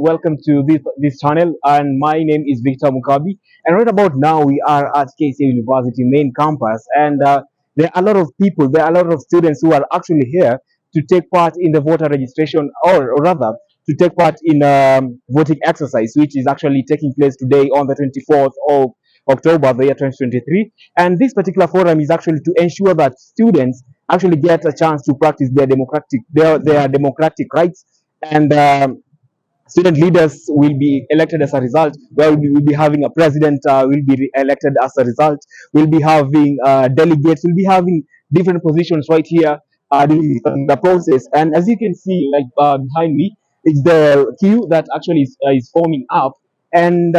welcome to this channel. And my name is Victor Mukabi. And right about now, we are at Kca University main campus, and there are a lot of people, there are a lot of students who are actually here to take part in the voter registration, or rather, to take part in voting exercise, which is actually taking place today on the 24th of October, the year 2023. And this particular forum is actually to ensure that students actually get a chance to practice their democratic rights, and student leaders will be elected as a result. Well, we will be having a president will be elected as a result. We'll be having delegates. We'll be having different positions right here during the process. And as you can see, like behind me, it's the queue that actually is forming up, and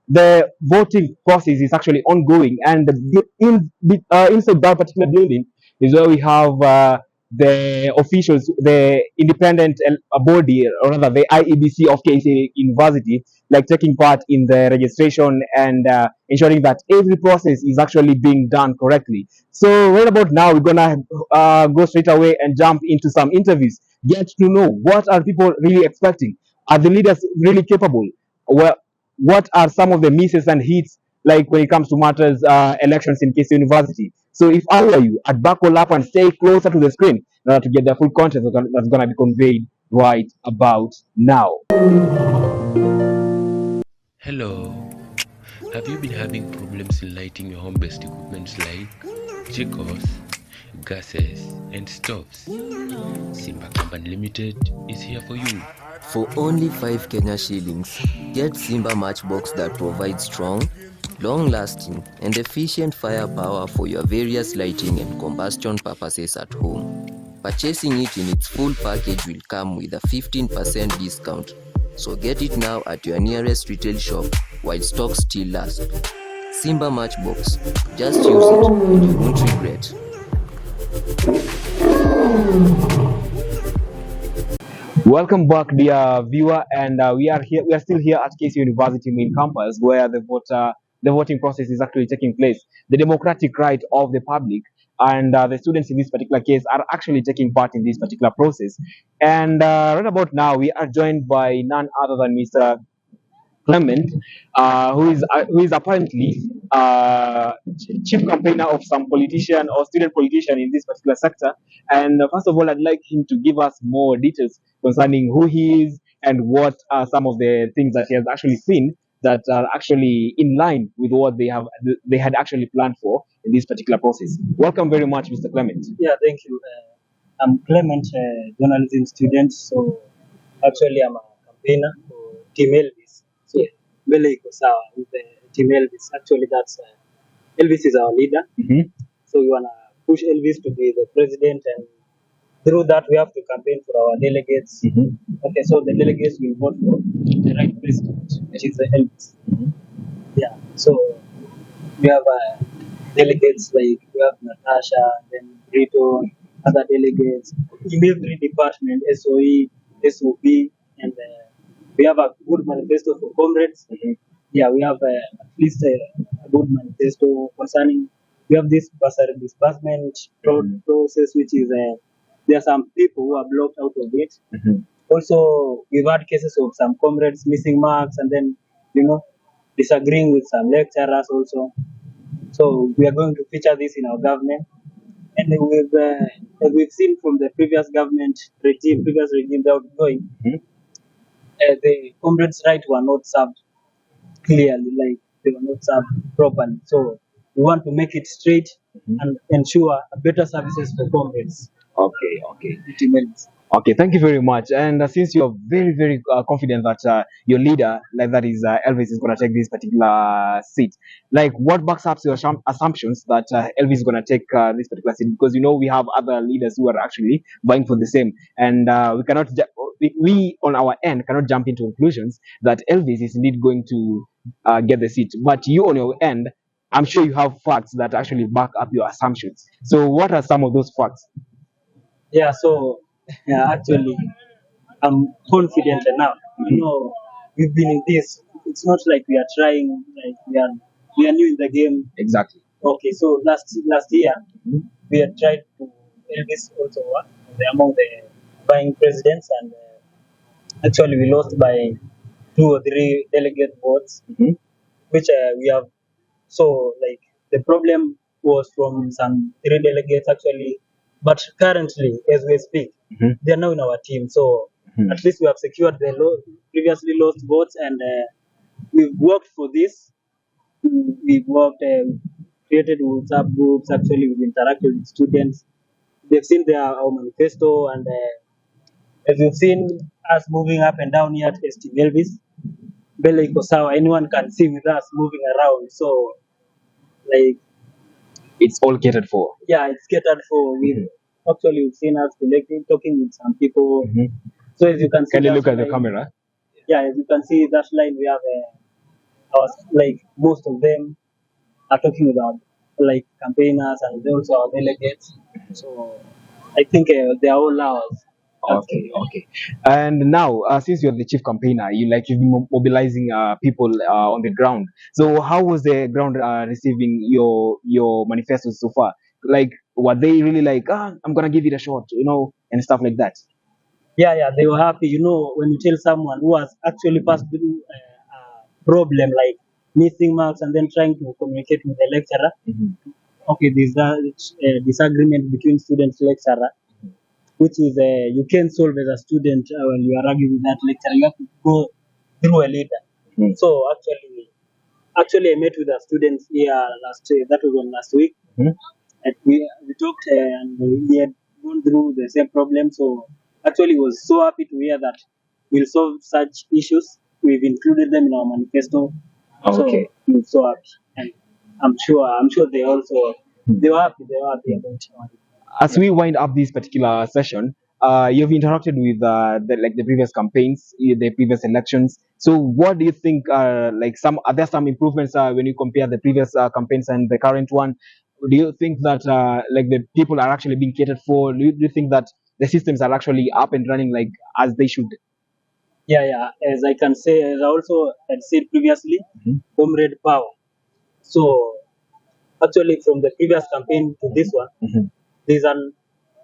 the voting process is actually ongoing. And inside that particular building is where we have the officials, the independent body, or rather the IEBC of Kca University, like taking part in the registration and ensuring that every process is actually being done correctly. So right about now, we're gonna go straight away and jump into some interviews, get to know what are people really expecting. Are the leaders really capable? Well, what are some of the misses and hits, like when it comes to matters elections in Kca University? So if I were you, I'd buckle up and stay closer to the screen in order to get the full content that's going to be conveyed right about now. Hello. Have you been having problems in lighting your home-based equipment like jikos, gases, and stoves? Simba Company Limited is here for you. For only 5 Kenya shillings, get Simba Matchbox that provides strong, long-lasting, and efficient firepower for your various lighting and combustion purposes at home. Purchasing it in its full package will come with a 15% discount, so get it now at your nearest retail shop while stocks still last. Simba Matchbox, just use it and you won't regret. Welcome back, dear viewer, and we are here. We are still here at Kca University main campus, where the voting process is actually taking place. The democratic right of the public, and the students in this particular case are actually taking part in this particular process. And right about now, we are joined by none other than Mr. Clement, who is apparently chief campaigner of some politician or student politician in this particular sector. And first of all, I'd like him to give us more details concerning who he is and what are some of the things that he has actually seen that are actually in line with what they had actually planned for in this particular process. Welcome very much, Mr. Clement. Yeah, thank you. I'm Clement, journalism student. So actually, I'm a campaigner for Team Elvis. So Mbele iko sawa with the Team Elvis. Actually, that's Elvis is our leader. So we wanna push Elvis to be the president, and through that we have to campaign for our delegates. Okay, so the delegates will vote for the right president, which is the Elvis. Yeah. So we have delegates like we have Natasha, then Brito, other delegates in every department, SOE, SOP, and we have a good manifesto for comrades. Yeah, we have at least a good manifesto concerning. We have this bursary disbursement process, which is there are some people who are blocked out of it. Also, we've had cases of some comrades missing marks, and then disagreeing with some lecturers also. So we are going to feature this in our government, and as we've seen from the previous regime that was going, the comrades' rights were not served clearly, like they were not served properly. So we want to make it straight and ensure better services for comrades. Okay. Okay, thank you very much. And since you're very, very confident that your leader, like that is Elvis, is going to take this particular seat, like what backs up your assumptions that Elvis is going to take this particular seat? Because we have other leaders who are actually vying for the same, and we cannot, we on our end cannot jump into conclusions that Elvis is indeed going to get the seat. But you on your end, I'm sure you have facts that actually back up your assumptions. So what are some of those facts? Yeah, so actually, I'm confident enough. We've been in this. It's not like we are trying, like we are new in the game. Exactly. Okay, so last year we had tried to Elvis also among the vying presidents, and Actually, we lost by 2 or 3 delegate votes, Mhm. which we have. So, like, the problem was from some 3 delegates actually, but currently, as we speak, Mhm. they are now in our team. So, Mhm. at least we have secured the previously lost votes, and we've worked for this. We've worked, created WhatsApp groups. Actually, we've interacted with students. They've seen our manifesto, and as you've seen us moving up and down here at ST Melvis, Bele iko sawa. Anyone can see with us moving around. So, like, It's all catered for. yeah, it's catered for. Mhm. Actually, we've seen us collecting, talking with some people. Mhm. So as you can see Can you that look at the line, camera? yeah, as you can see that line, we have our, like, most of them are talking about, like, campaigners and also our delegates. So I think they are all ours. Okay, okay. And now, since you're the chief campaigner, you've been mobilizing people on the ground. So, how was the ground receiving your manifestos so far? Like, were they really like, I'm gonna give it a shot, and stuff like that? Yeah, yeah, they were happy. When you tell someone who has actually passed through a problem like missing marks and then trying to communicate with the lecturer, Mhm. okay, there's a disagreement between students lecturer, which is you can solve as a student when you are arguing with that lecturer. You have to go through a leader. Mhm. So actually, I met with the students here that was on last week, Mhm. and we talked and we had gone through the same problem. So actually, was so happy to hear that we'll solve such issues. We've included them in our manifesto. So Okay. we're so happy, and I'm sure they were happy about it. As we wind up this particular session, you've interacted with the previous campaigns, the previous elections. So, what do you think? Are there some improvements when you compare the previous campaigns and the current one? Do you think that the people are actually being catered for? Do you think that the systems are actually up and running like as they should? Yeah, yeah. As I can say, as I also had said previously, Mhm. comrade power. So actually, from the previous campaign to this one, Mhm. there's an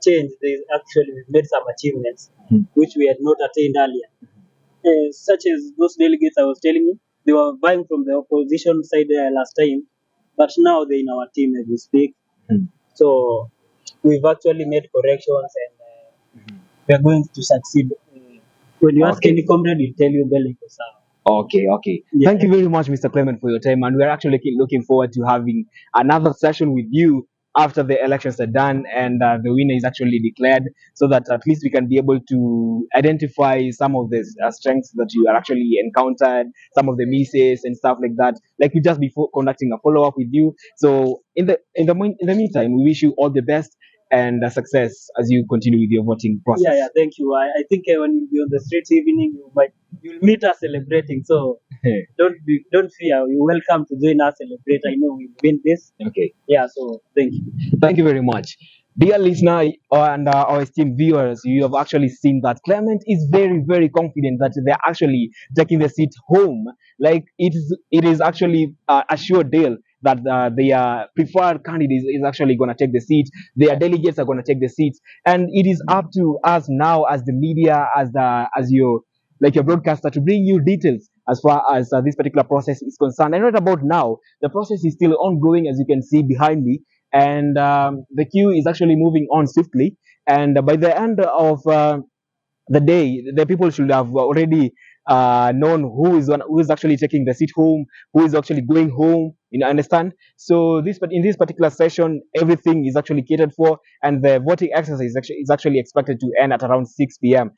change. There's actually we've made some achievements Mhm. which we had not attained earlier. Such as those delegates I was telling you, they were vying from the opposition side last time, but now they're in our team as we speak. Mhm. So we've actually made corrections, and we are going to succeed. When you ask any Okay. comrade, he'll tell you Bele Kosa. Okay, okay. Yeah, Thank you very much, Mr. Clement, for your time. And we're actually looking forward to having another session with you after the elections are done and the winner is actually declared, so that at least we can be able to identify some of the strengths that you are actually encountered, some of the misses and stuff like that. Like we just before conducting a follow up with you. So in the meantime, we wish you all the best and success as you continue with your voting yeah, yeah. process. Thank you. I think when you'll be on the streets evening, you'll meet us celebrating. So don't fear. You're welcome to join us celebrate. I know we'll win this. Okay. Yeah. So thank you. Thank you very much. Dear listener and our esteemed viewers, you have actually seen that Clement is very, very confident that they're actually taking the seat home. Like it is actually a sure deal that their preferred candidate is actually going to take the seat. Their delegates are going to take the seats, and it is up to us now, as the media, as your broadcaster, to bring you details as far as this particular process is concerned. And right about now, the process is still ongoing, as you can see behind me, and the queue is actually moving on swiftly. And by the end of the day, the people should have already known who is actually taking the seat home, who is actually going home. Understand? So this, but in this particular session, everything is actually catered for, and the voting exercise is actually expected to end at around 6 p.m.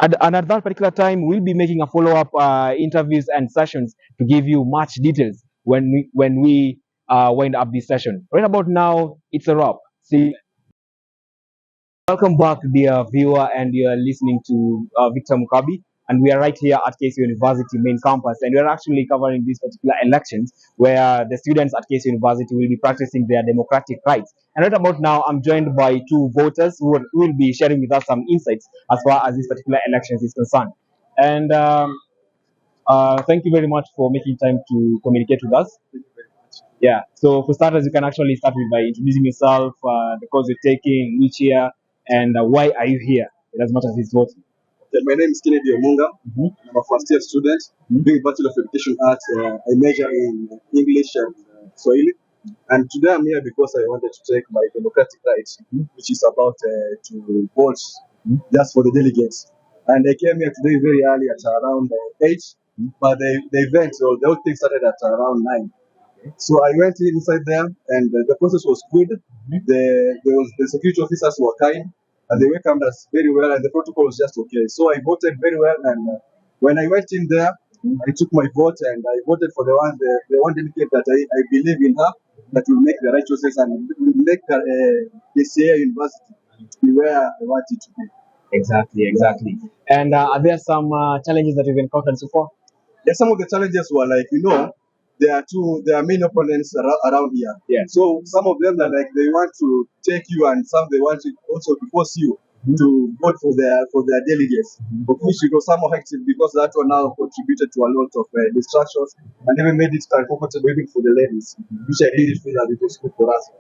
And at that particular time, we'll be making a follow-up interviews and sessions to give you much details when we wind up this session. Right about now, it's a wrap. See, welcome back, dear viewer, and you are listening to Victor Mukabi, and we are right here at Kca University main campus, and we are actually covering these particular elections where the students at Kca University will be practicing their democratic rights. And right about now, I'm joined by two voters who will be sharing with us some insights as far as this particular elections is concerned. And thank you very much for making time to communicate with us. Yeah. So for starters, you can actually start with by introducing yourself, the course you're taking, which year, and why are you here? It doesn't matter if it's voting. Okay, my name is Kennedy Omunga. Mhm. I'm a first year student doing Bachelor of Education Arts. I major in English and Swahili. And today I'm here because I wanted to take my democratic rights, which is about to vote just for the delegates. And I came here today very early at around 8, but the event, or the whole thing started at around 9. So I went inside there, and the process was good. The security officers were kind, and they welcomed us very well, and the protocol was just okay. So I voted very well, and when I went in there, I took my vote, and I voted for the one delegate that I believe in her, that will make the right choices and will make Kca University be where I want it to be. Exactly, exactly. And are there some challenges that you've encountered so far? Yeah, some of the challenges were like, there are many opponents around here. Yeah. So some of them are like they want to take you, and some they want to also to force you to vote for their delegates. Of which it was somewhat hectic because that one now contributed to a lot of distractions and even made it uncomfortable even for the ladies, which I really feel that it was good for us.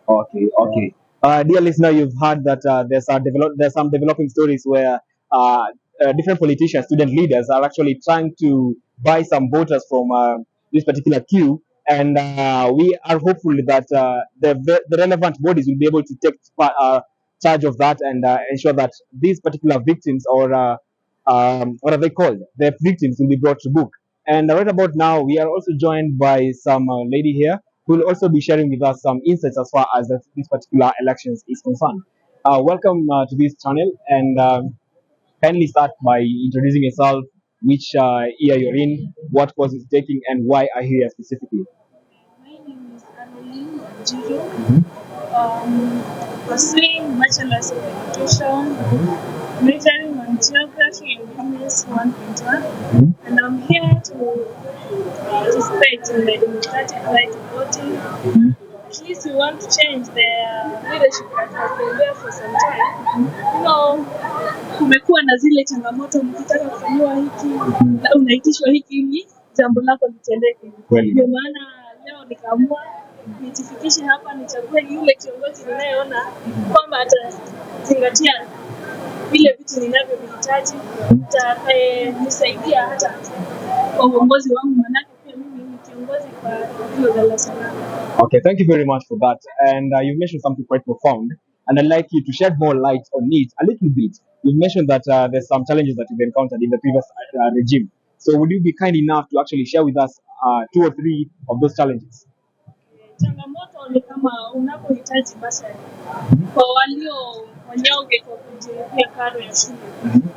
Okay, okay. Dear listener, you've heard that there's some developing stories where different politicians, student leaders, are actually trying to buy some voters from this particular queue, and we are hopeful that the relevant bodies will be able to take charge of that and ensure that these particular victims, or what are they called? The victims will be brought to book. And right about now, we are also joined by some lady here who will also be sharing with us some insights as far as this particular elections is concerned. Welcome to this channel, and kindly start by introducing yourself, which year you're in, what course is taking, and why are you here specifically. My name is Annalyn Wanjiru. Pursuing Bachelor's of Education, majoring on Geography and Business 1.1, and I'm here to participate in the democratic right of voting. At least we want to change the leadership that has been there for some time. Kumekuwa na zile changamoto, mkitaka kufanyiwa hiki na unaitishwa hiki ili jambo lako litendeke. Kweli. Ndio maana leo nikaamua nitifikishe hapa, nichague yule kiongozi ninayeona kwamba atazingatia vile vitu ninavyovihitaji, atanisaidia hata kwa uongozi wangu, manake pia mimi ni kiongozi kwa hilo darasa langu. Okay, thank you very much for that. And you mentioned something quite profound, and I'd like you to shed more light on it a little bit. You mentioned that there's some challenges that you've encountered in the previous regime. So, would you be kind enough to actually share with us two or three of those challenges? Changamoto ni kama unapohitaji basari kwa walio wanyonge kwa kujilipia karo ya shule.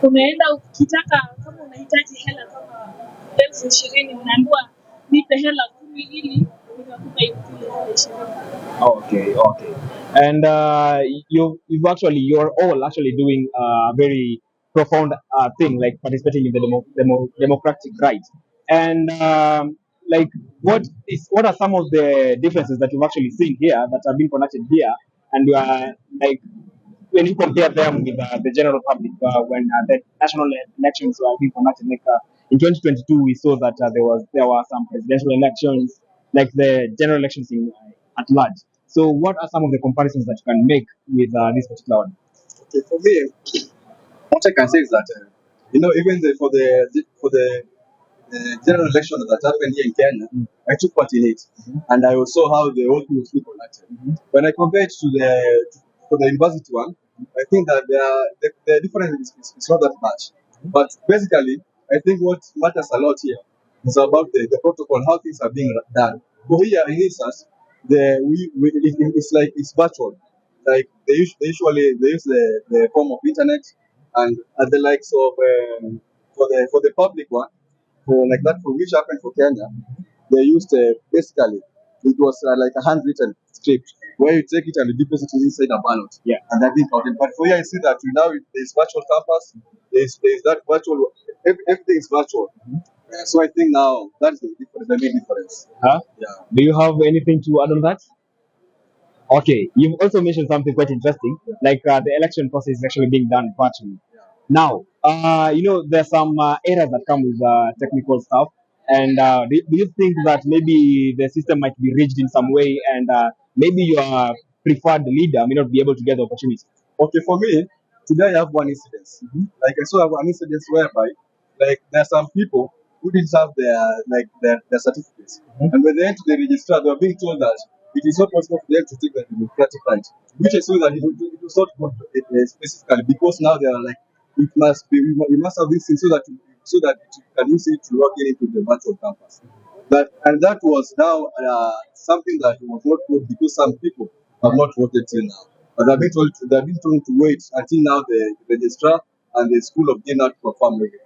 Unaenda ukitaka, kama unahitaji hela kama 20,000 unaambiwa nipe hela 10 ili nikakupa hiyo hela 20. Okay, okay. And you're all actually doing a very profound thing, like participating in the democratic right. And what are some of the differences that you've actually seen here that have been conducted here, and you are like when you compare them with the general public, when the national elections were being conducted, like in 2022, we saw that there were some presidential elections, like the general elections at large. So, what are some of the comparisons that you can make with this particular one? Okay, for me, what I can say is that even for the general election that happened here in Kenya, I took part in it, and I saw how the whole thing was being conducted. When I compare it to the university one, I think that the difference is not that much. But basically, I think what matters a lot here is about the protocol, how things are being done. So here in instance, it's like it's virtual. Like they use the form of internet, and at the likes of for the public one, for like that for which happened for Kenya, they used basically it was like a handwritten script where you take it and you deposit it inside a ballot. Yeah. And that being counted. But for here, I see that now there's virtual campus, there's that virtual, everything is virtual. So I think now that is the main difference. Huh? Yeah. Do you have anything to add on that? Okay, you've also mentioned something quite interesting, like the election process is actually being done virtually. Now, there's some errors that come with technical stuff, and do you think that maybe the system might be rigged in some way, and maybe your preferred leader may not be able to get the opportunity? Okay, for me, today I have one incident. Like I saw one incident whereby, like there are some people who didn't have their certificates, and when they went to the registrar, they were being told that it is not possible for them to take the democratic right, which is so that it was not good specifically because now they are like it must be we must have this thing so that you can use it to log in into the virtual campus. That was now something that was not good because some people have not voted till now. But they've been told to wait until now the registrar and the school of dinner to perform everything.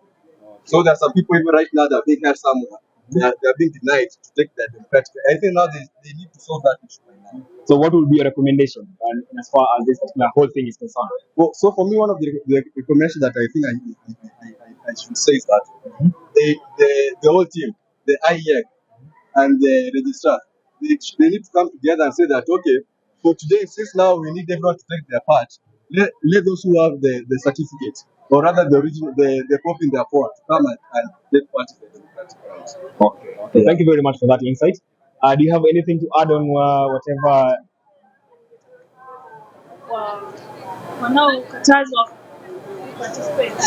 So there are some people even right now that are being held somewhere. They are being denied to take their democratic. I think now they need to solve that issue right now. So what would be your recommendation as far as this particular whole thing is concerned? Well, so for me, one of the recommendations that I think I should say is that the whole team, the IEC and the registrar, they need to come together and say that okay, for today, since now we need everyone to take their part, let those who have the certificate or rather the original the copy in their phone to come and take part in the democratic rights. Okay. Yeah. Thank you very much for that insight. Do you have anything to add on whatever? wanaokatazwa participate.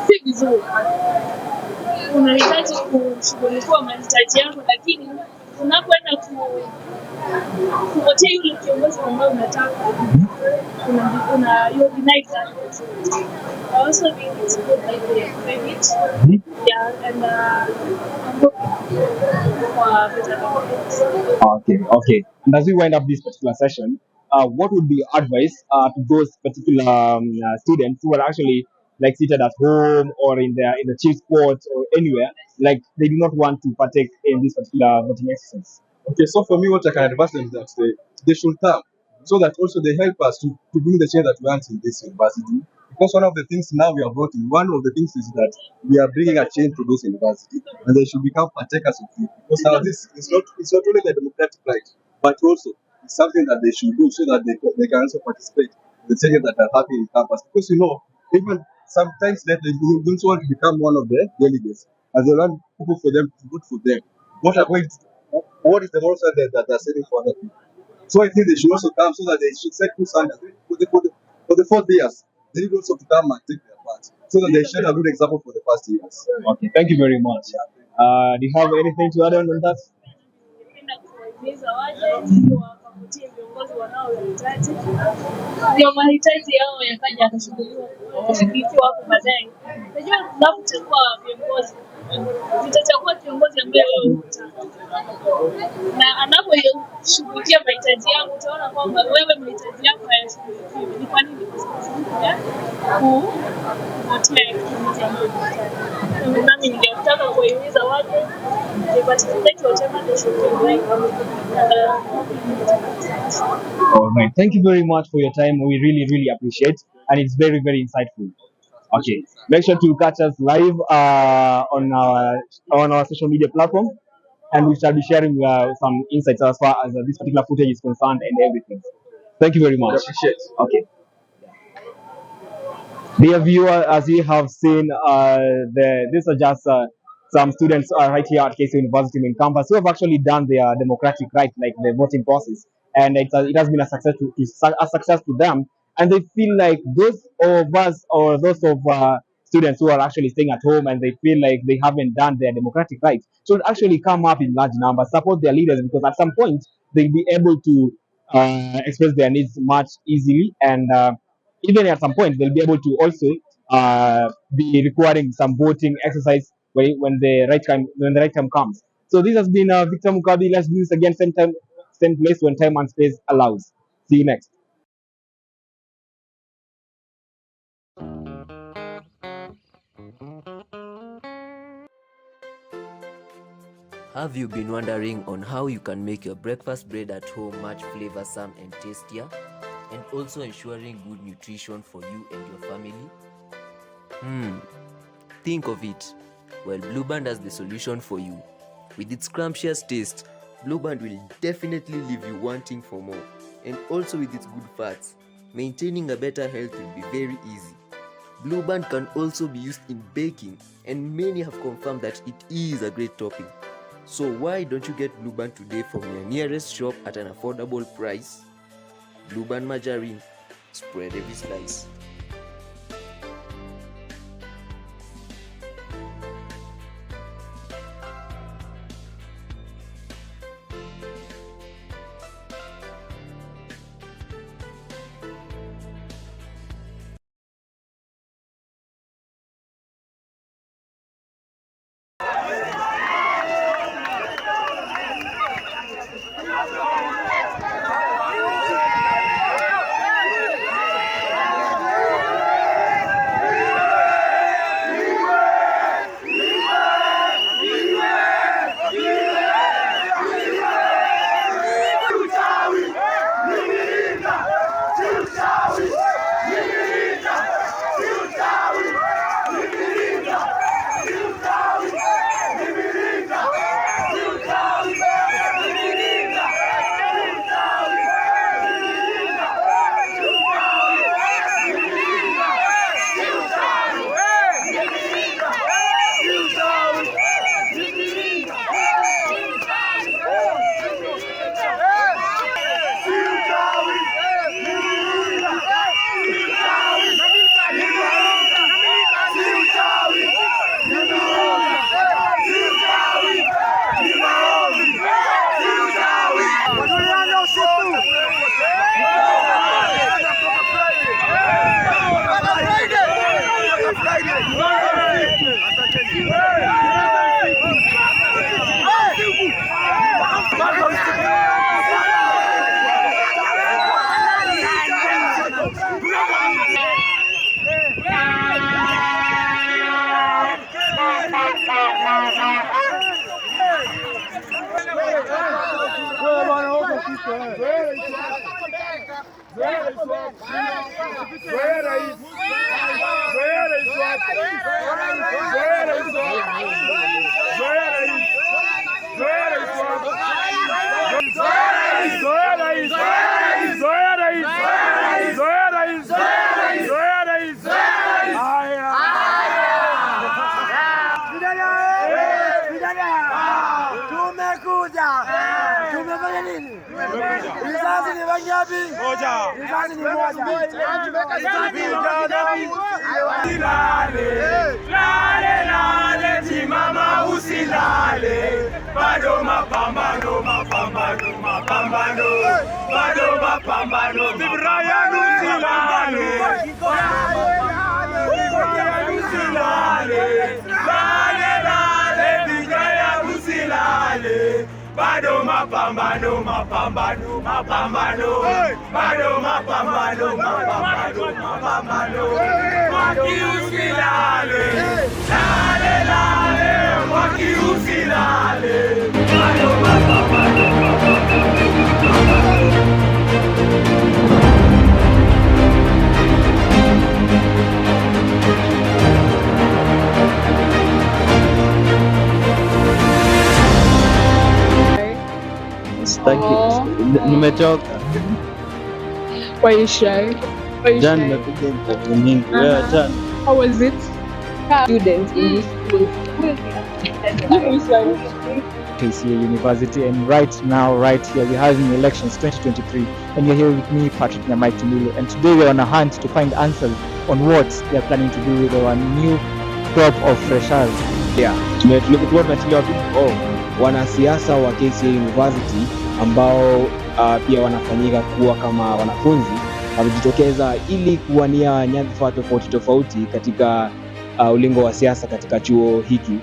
Si vizuri. Unahitaji kushughulikiwa mahitaji yako, lakini unapoenda kupotea yule kiongozi ambaye unataka, you're denied that opportunity. I also think it's good that they claim it. Yeah, and I'm hoping for better governance. Okay. And as we wind up this particular session, what would be your advice to those particular students who are actually like seated at home or in the chief spot or anywhere, like they do not want to partake in this particular voting exercise? Okay, so for me, what I can advise them is that they should come so that also they help us to bring the change that we want in this university. Because one of the things now we are voting, one of the things is that we are bringing a change to this university and they should become partakers of it. Because now this is not only the democratic right, but also it's something that they should do so that they can also participate in the changes that are happening in campus. Because even sometimes they don't want to become one of the delegates and they want people for them to vote for them. What is the moral standard that they're setting for other people? So I think they should also come so that they should set good standards for the 4 years. They need also to come and take their part so that they set a good example for the past years. Okay, thank you very much. Do you have anything to add on that? Ningependa kuwahimiza waje wakavutie viongozi wanaohitaji, ndio mahitaji yao yakaja yakashughulikiwa hapo baadaye. Unajua, tunapochagua viongozi, tutachagua kiongozi ambaye wewe unataka, na anaposhughulikia mahitaji yako, utaona kwamba wewe mahitaji yako hayashughulikiwi. Ni kwa nini? Kwa sababu ya kupotea kiongozi ambaye unataka. Nami ningetaka kuwahimiza waje they participate whatever they should do, right? All right. Thank you very much for your time. We really appreciate, and it's very insightful. Okay. Make sure to catch us live on our social media platform, and we shall be sharing some insights as far as this particular footage is concerned and everything. Thank you very much. Appreciate. Okay. Dear viewer, as you have seen, these are just some students right here at Kca University main campus who have actually done their democratic right, like the voting process, and it has been a success to them. And they feel like those of us or those of students who are actually staying at home and they feel like they haven't done their democratic right should actually come up in large numbers, support their leaders, because at some point they'll be able to express their needs much easily, and even at some point they'll be able to also be requiring some voting exercise when the right time comes. So this has been Victor Mukabi. Let's do this again, same time, same place, when time and space allows. See you next. Have you been wondering on how you can make your breakfast bread at home much flavorsome and tastier, and also ensuring good nutrition for you and your family? Think of it. Well, Blue Band has the solution for you. With its scrumptious taste, Blue Band will definitely leave you wanting for more. And also with its good fats, maintaining a better health will be very easy. Blue Band can also be used in baking, and many have confirmed that it is a great topping. So why don't you get Blue Band today from your nearest shop at an affordable price? Blue Band margarine, spread every slice. Tumefanya nini? Risasi ni wangapi? Moja. Risasi ni moja. Lale lale simama usilale. Bado mapambano mapambano mapambano. Bado mapambano Brian usilale. Usilale. Lale lale Brian usilale. Bado mapambano mapambano mapambano. Bado mapambano mapambano mapambano. Waki usilale. Lale lale waki usilale. Bado mapambano mapambano. Nimechoka. Why are you shy? Why are you Jana shy? nimepiga interview mingi. Wewe jana. How was it? Students in this school. Kca University, and right now, right here, we're having elections 2023, and you're here with me, Patrick Nyamai, and today we're on a hunt to find answers on what they're planning to do with our new crop of freshers. Yeah, tulikuwa tunatilia watu wanasiasa wa Kca University ambao pia wanafanyika kuwa kama wanafunzi wamejitokeza ili kuwania nyadhifa tofauti tofauti katika ulingo wa siasa katika chuo hiki.